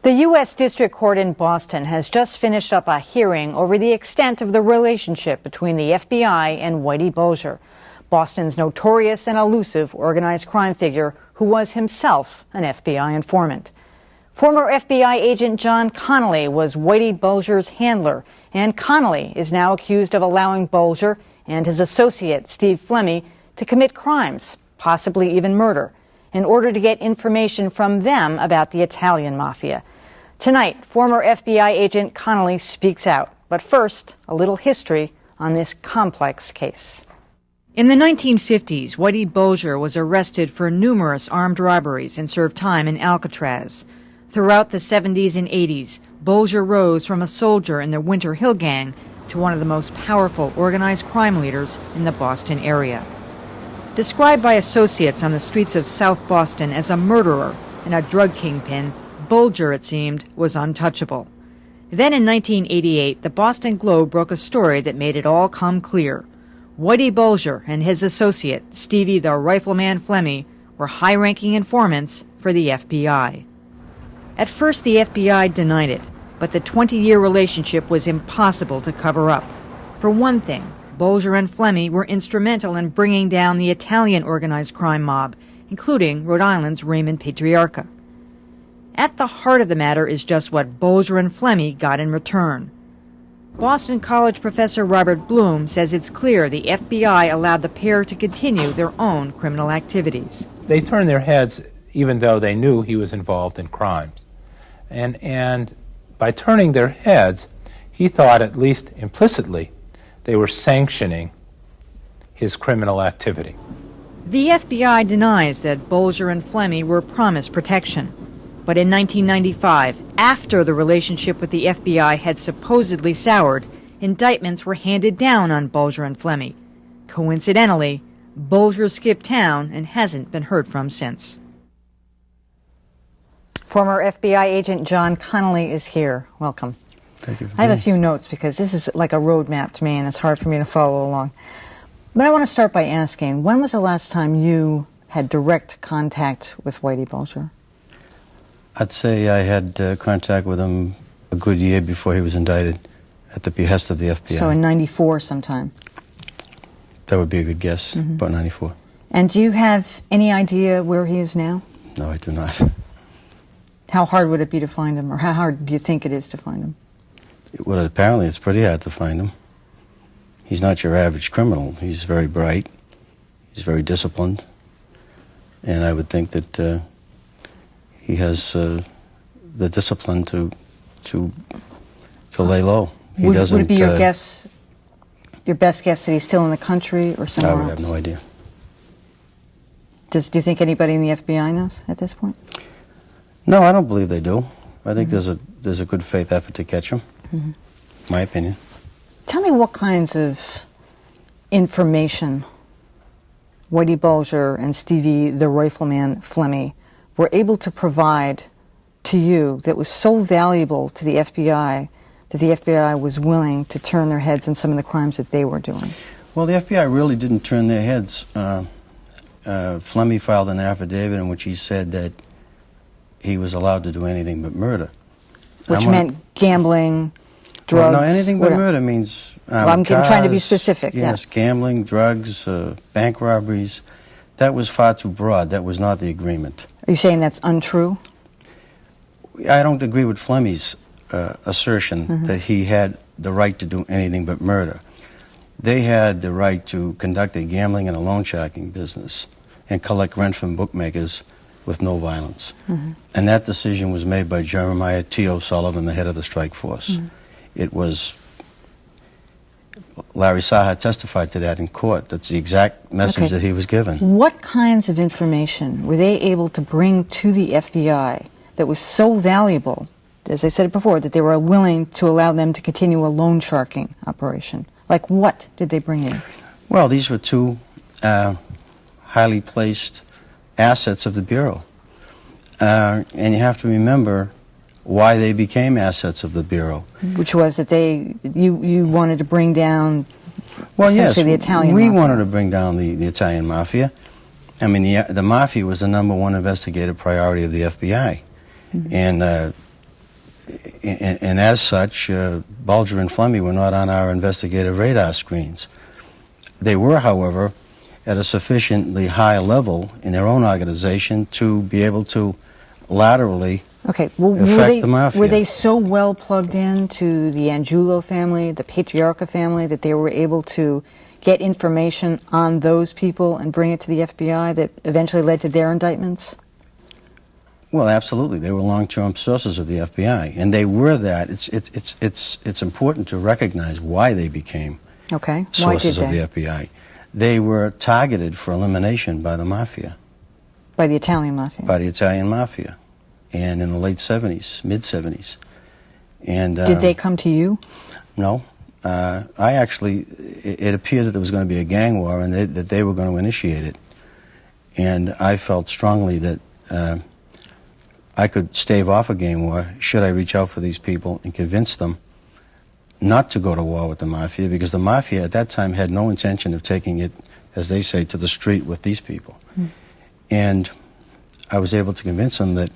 The U.S. District Court in Boston has just finished up a hearing over the extent of the relationship between the FBI and Whitey Bulger, Boston's notorious and elusive organized crime figure who was himself an FBI informant. Former FBI Agent John Connolly was Whitey Bulger's handler, and Connolly is now accused of allowing Bulger and his associate, Steve Flemmi, to commit crimes, possibly even murder, in order to get information from them about the Italian mafia. Tonight, former FBI agent Connolly speaks out. But first, a little history on this complex case. In the 1950s, Whitey Bulger was arrested for numerous armed robberies and served time in Alcatraz. Throughout the 70s and 80s, Bulger rose from a soldier in the Winter Hill Gang to one of the most powerful organized crime leaders in the Boston area. Described by associates on the streets of South Boston as a murderer and a drug kingpin, Bulger, it seemed, was untouchable. Then in 1988, the Boston Globe broke a story that made it all come clear. Whitey Bulger and his associate, Stevie the Rifleman Flemmi, were high-ranking informants for the FBI. At first, the FBI denied it, but the 20-year relationship was impossible to cover up. For one thing, Bulger and Flemmi were instrumental in bringing down the Italian organized crime mob, including Rhode Island's Raymond Patriarca. At the heart of the matter is just what Bulger and Flemmi got in return. Boston College professor Robert Bloom says it's clear the FBI allowed the pair to continue their own criminal activities. They turned their heads even though they knew he was involved in crimes. And by turning their heads, he thought, at least implicitly, they were sanctioning his criminal activity. The FBI denies that Bulger and Flemmi were promised protection. But in 1995, after the relationship with the FBI had supposedly soured, indictments were handed down on Bulger and Flemmi. Coincidentally, Bulger skipped town and hasn't been heard from since. Former FBI agent John Connolly is here. Welcome. Thank you. I have a few notes because this is like a roadmap to me and it's hard for me to follow along. But I want to start by asking, when was the last time you had direct contact with Whitey Bulger? I'd say I had contact with him a good year before he was indicted at the behest of the FBI. So in 94 sometime? That would be a good guess, about 94. And do you have any idea where he is now? No, I do not. How hard would it be to find him, or how hard do you think it is to find him? Well, apparently it's pretty hard to find him. He's not your average criminal. He's very bright. He's very disciplined. And I would think that he has the discipline to lay low. He doesn't. Would it be your guess, your best guess, that he's still in the country or somewhere else? I would have no idea. Do you think anybody in the FBI knows at this point? No, I don't believe they do. I think there's a good faith effort to catch him. My opinion. Tell me what kinds of information Whitey Bulger and Stevie the Rifleman Flemmi were able to provide to you that was so valuable to the FBI that the FBI was willing to turn their heads on some of the crimes that they were doing? Well, the FBI really didn't turn their heads. Flemmi filed an affidavit in which he said that he was allowed to do anything but murder. Which meant gambling, drugs? Well, no, anything but murder means well, I'm cars, trying to be specific. Yes, gambling, drugs, bank robberies. That was far too broad. That was not the agreement. Are you saying that's untrue? I don't agree with Flemmi's assertion that he had the right to do anything but murder. They had the right to conduct a gambling and a loan sharking business and collect rent from bookmakers with no violence. And that decision was made by Jeremiah T. O'Sullivan, the head of the strike force. It was, Larry Saha testified to that in court. That's the exact message that he was given. What kinds of information were they able to bring to the FBI that was so valuable, as I said before, that they were willing to allow them to continue a loan sharking operation? Like what did they bring in? Well, these were two highly placed assets of the Bureau. And you have to remember why they became assets of the Bureau. Which was that you wanted to bring down the Italian we mafia. wanted to bring down the Italian mafia. I mean, the mafia was the #1 investigative priority of the FBI. And and as such, Bulger and Flemmy were not on our investigative radar screens. They were, however, at a sufficiently high level in their own organization to be able to laterally affect the mafia. Were they so well plugged in to the Angiulo family, the Patriarca family, that they were able to get information on those people and bring it to the FBI that eventually led to their indictments? Well, absolutely. They were long-term sources of the FBI, and they were that. It's important to recognize why they became sources of the FBI. They were targeted for elimination by the mafia. By the Italian mafia? By the Italian mafia, and in the late 70s, mid-70s. And did they come to you? No. It appeared that there was going to be a gang war and that they were going to initiate it. And I felt strongly that I could stave off a gang war should I reach out for these people and convince them not to go to war with the mafia, because the mafia at that time had no intention of taking it, as they say, to the street with these people. And I was able to convince them that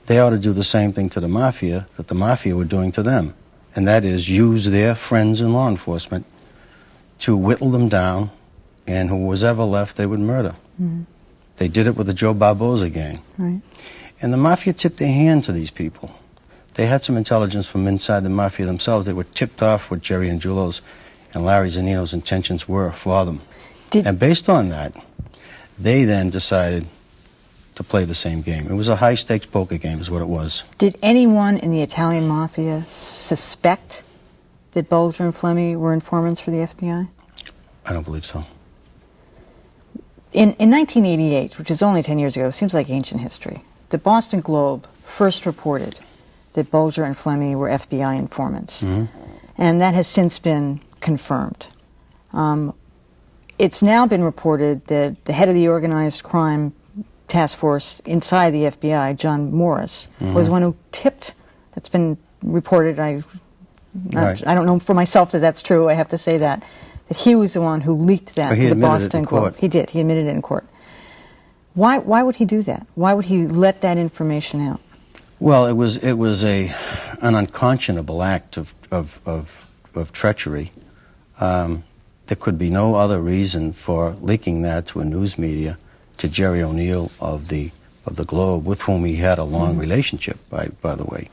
they ought to do the same thing to the mafia that the mafia were doing to them, and that is use their friends in law enforcement to whittle them down, and who was ever left they would murder. They did it with the Joe Barboza gang. And the mafia tipped their hand to these people. They had some intelligence from inside the mafia themselves. They were tipped off what Jerry Angiulo's and Larry Zanino's intentions were for them. And based on that, they then decided to play the same game. It was a high-stakes poker game is what it was. Did anyone in the Italian mafia suspect that Bulger and Flemmy were informants for the FBI? I don't believe so. In 1988, which is only 10 years ago, seems like ancient history, the Boston Globe first reported that Bulger and Flemmy were FBI informants. And that has since been confirmed. It's now been reported that the head of the organized crime task force inside the FBI, John Morris, was one who tipped, that's been reported, I don't know for myself that that's true, I have to say that he was the one who leaked that to the Boston Globe. He did, he admitted it in court. Why would he do that? Why would he let that information out? Well, it was an unconscionable act of treachery. There could be no other reason for leaking that to a news media, to Jerry O'Neill of the Globe, with whom he had a long relationship, by the way.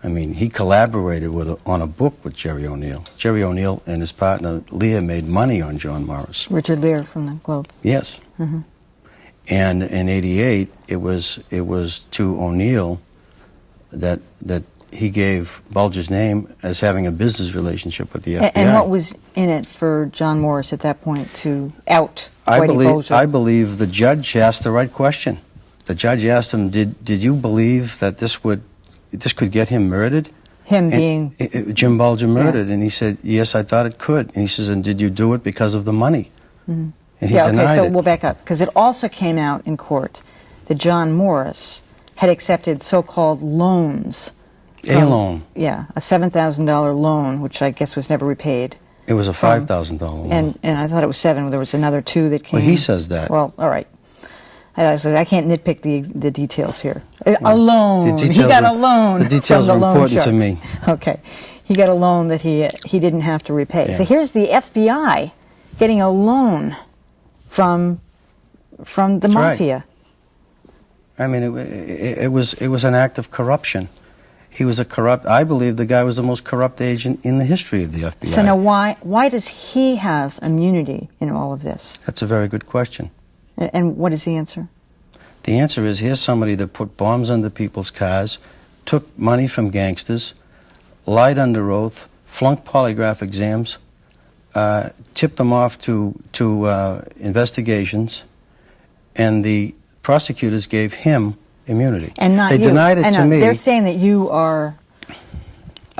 I mean, he collaborated on a book with Jerry O'Neill. Jerry O'Neill and his partner Lear made money on John Morris. Richard Lear from the Globe. Yes. And in '88, it was to O'Neill that he gave Bulger's name as having a business relationship with the FBI. And what was in it for John Morris at that point to out Whitey Bulger? I believe the judge asked the right question. The judge asked him, "Did you believe that this could get him murdered?" Him being Jim Bulger murdered, and he said, "Yes, I thought it could." And he says, "And did you do it because of the money?" And he denied so it. we'll back up, because it also came out in court that John Morris had accepted so-called loans. A loan. Yeah, a $7,000 loan, which I guess was never repaid. It was a $5,000 loan. And I thought it was $7,000. There was another $2,000 that came. Well, he says that. Well, all right. I can't nitpick the details here. A loan. He got a loan. The details from the are important to me. Okay. He got a loan that he didn't have to repay. Yeah. So here's the FBI getting a loan from the That's mafia. Right. I mean, it was an act of corruption. He was a corrupt. I believe the guy was the most corrupt agent in the history of the FBI. So now, why does he have immunity in all of this? That's a very good question. And what is the answer? The answer is, here's somebody that put bombs under people's cars, took money from gangsters, lied under oath, flunked polygraph exams, tipped them off to investigations, and the prosecutors gave him immunity. And not they you. denied it to me. They're saying that you are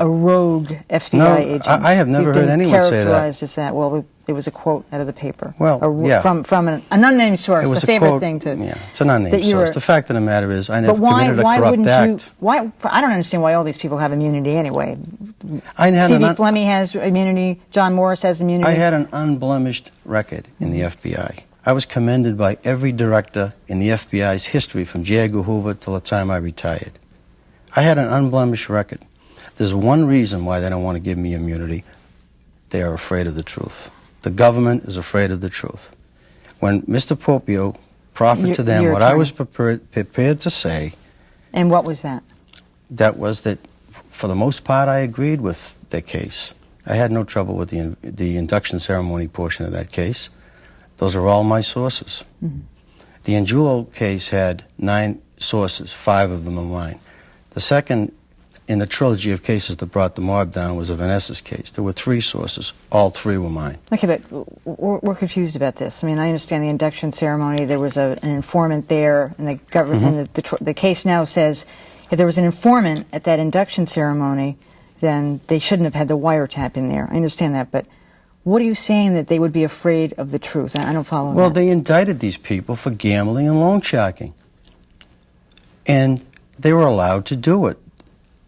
a rogue FBI agent. No, I have never heard anyone say that. Characterized as that. Well, there was a quote out of the paper. Well, yeah. From an unnamed source. It was the favorite quote, thing to. Yeah, it's an unnamed source. The fact of the matter is, I never committed a corrupt act. I don't understand why all these people have immunity anyway. Stevie Flemmy has immunity. John Morris has immunity. I had an unblemished record in the FBI. I was commended by every director in the FBI's history from J. Edgar Hoover till the time I retired. I had an unblemished record. there's one reason why they don't want to give me immunity. They are afraid of the truth. The government is afraid of the truth. When Mr. Popio proffered to them what I was prepared to say. And what was that? That was that, for the most part, I agreed with their case. I had no trouble with the induction ceremony portion of that case. Those are all my sources. Mm-hmm. The Angiulo case had 9 sources, 5 of them are mine. The second in the trilogy of cases that brought the mob down was a Vanessa's case. There were 3 sources. All 3 were mine. Okay, but we're confused about this. I mean, I understand the induction ceremony. There was an informant there, and the government, mm-hmm. the case now says if there was an informant at that induction ceremony, then they shouldn't have had the wiretap in there. I understand that, but what are you saying that they would be afraid of the truth? I don't follow that. Well, they indicted these people for gambling and loan sharking, and they were allowed to do it.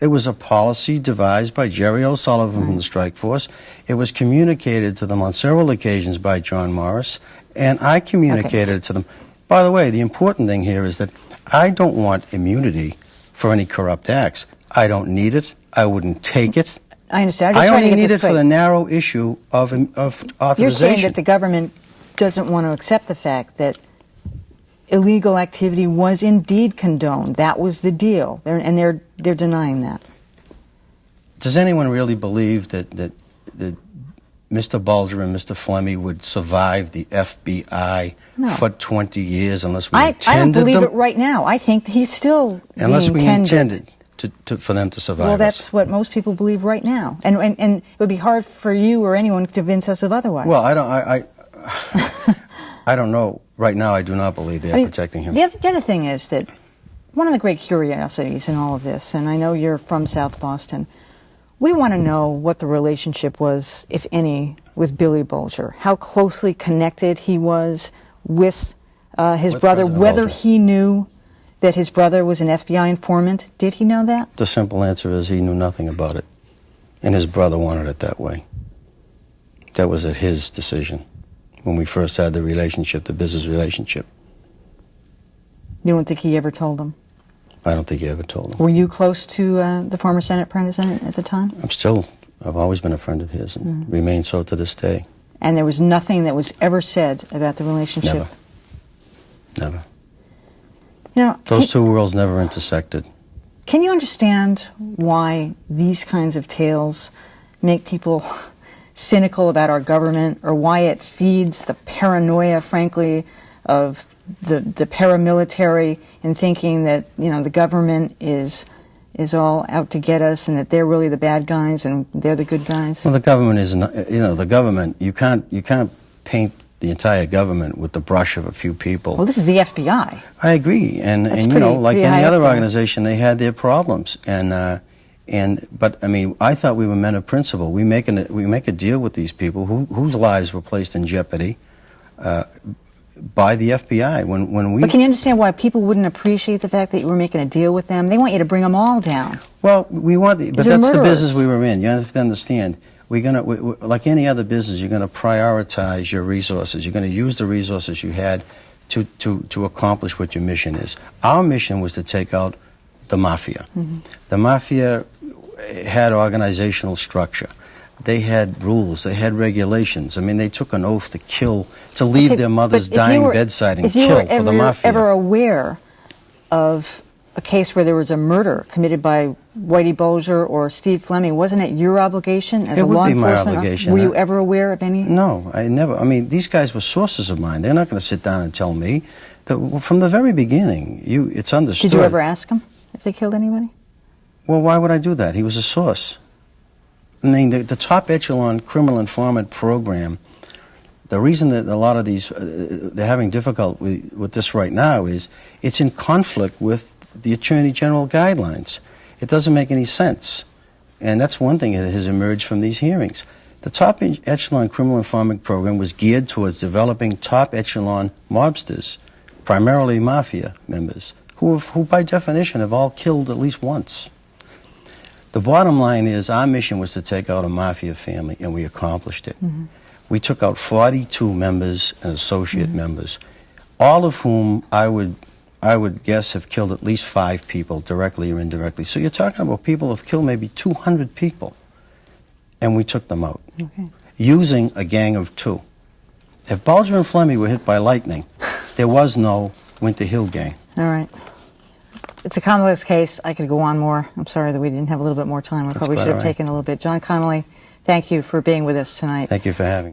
It was a policy devised by Jerry O'Sullivan from the Strike Force. It was communicated to them on several occasions by John Morris, and I communicated it to them. By the way, the important thing here is that I don't want immunity for any corrupt acts. I don't need it. I wouldn't take it. I understand. I only need it for the narrow issue of authorization. You're saying that the government doesn't want to accept the fact that illegal activity was indeed condoned. That was the deal, and they're denying that. Does anyone really believe that Mr. Bulger and Mr. Fleming would survive the FBI for 20 years unless we intended them? I don't believe it right now. I think he's still unless we intended for them to survive. Well, that's what most people believe right now, and it would be hard for you or anyone to convince us of otherwise. Well, I don't know. Right now, I do not believe they are protecting him. The other thing is that one of the great curiosities in all of this, and I know you're from South Boston, we want to know what the relationship was, if any, with Billy Bulger, how closely connected he was with his brother, President whether Bulger. he knew that his brother was an FBI informant. Did he know that? The simple answer is he knew nothing about it, and his brother wanted it that way. That was at his decision when we first had the relationship, the business relationship. You don't think he ever told him? I don't think he ever told him. Were you close to the former Senate President at the time? I've always been a friend of his and remain so to this day. And there was nothing that was ever said about the relationship? Never. You know, those two worlds never intersected. Can you understand why these kinds of tales make people cynical about our government, or why it feeds the paranoia, frankly, of the paramilitary in thinking that, you know, the government is all out to get us and that they're really the bad guys and they're the good guys? Well, the government is not, the government, you can't paint the entire government with the brush of a few people. Well, this is the FBI. I agree, and like any other organization, they had their problems, but I mean, I thought we were men of principle. We make a deal with these people whose lives were placed in jeopardy by the FBI. But can you understand why people wouldn't appreciate the fact that you were making a deal with them? They want you to bring them all down. Well, but that's the business we were in. You have to understand. Like any other business, you're going to prioritize your resources. You're going to use the resources you had to accomplish what your mission is. Our mission was to take out the mafia. Mm-hmm. The mafia had organizational structure. They had rules. They had regulations. I mean, they took an oath to leave their mother's dying bedside and kill for the mafia. If you were ever aware of a case where there was a murder committed by Whitey Bulger or Steve Fleming, wasn't it your obligation as a law enforcement? It would be my obligation. Were you ever aware of any? No, I never. I mean, these guys were sources of mine. They're not going to sit down and tell me. From the very beginning, it's understood. Did you ever ask them if they killed anybody? Well, why would I do that? He was a source. I mean, the top echelon criminal informant program, the reason that a lot of these, they're having difficulty with this right now is it's in conflict with the Attorney General guidelines. It doesn't make any sense. And that's one thing that has emerged from these hearings. The top echelon criminal informant program was geared towards developing top echelon mobsters, primarily mafia members, who by definition have all killed at least once. The bottom line is our mission was to take out a mafia family, and we accomplished it. Mm-hmm. We took out 42 members and associate members, all of whom I would I would guess, have killed at least 5 people, directly or indirectly. So you're talking about people who have killed maybe 200 people, and we took them out. Okay. Using a gang of 2. If Bulger and Flemmy were hit by lightning, there was no Winter Hill gang. All right. It's a complex case. I could go on more. I'm sorry that we didn't have a little bit more time. I That's probably quite should have all right. taken a little bit. John Connolly, thank you for being with us tonight. Thank you for having me.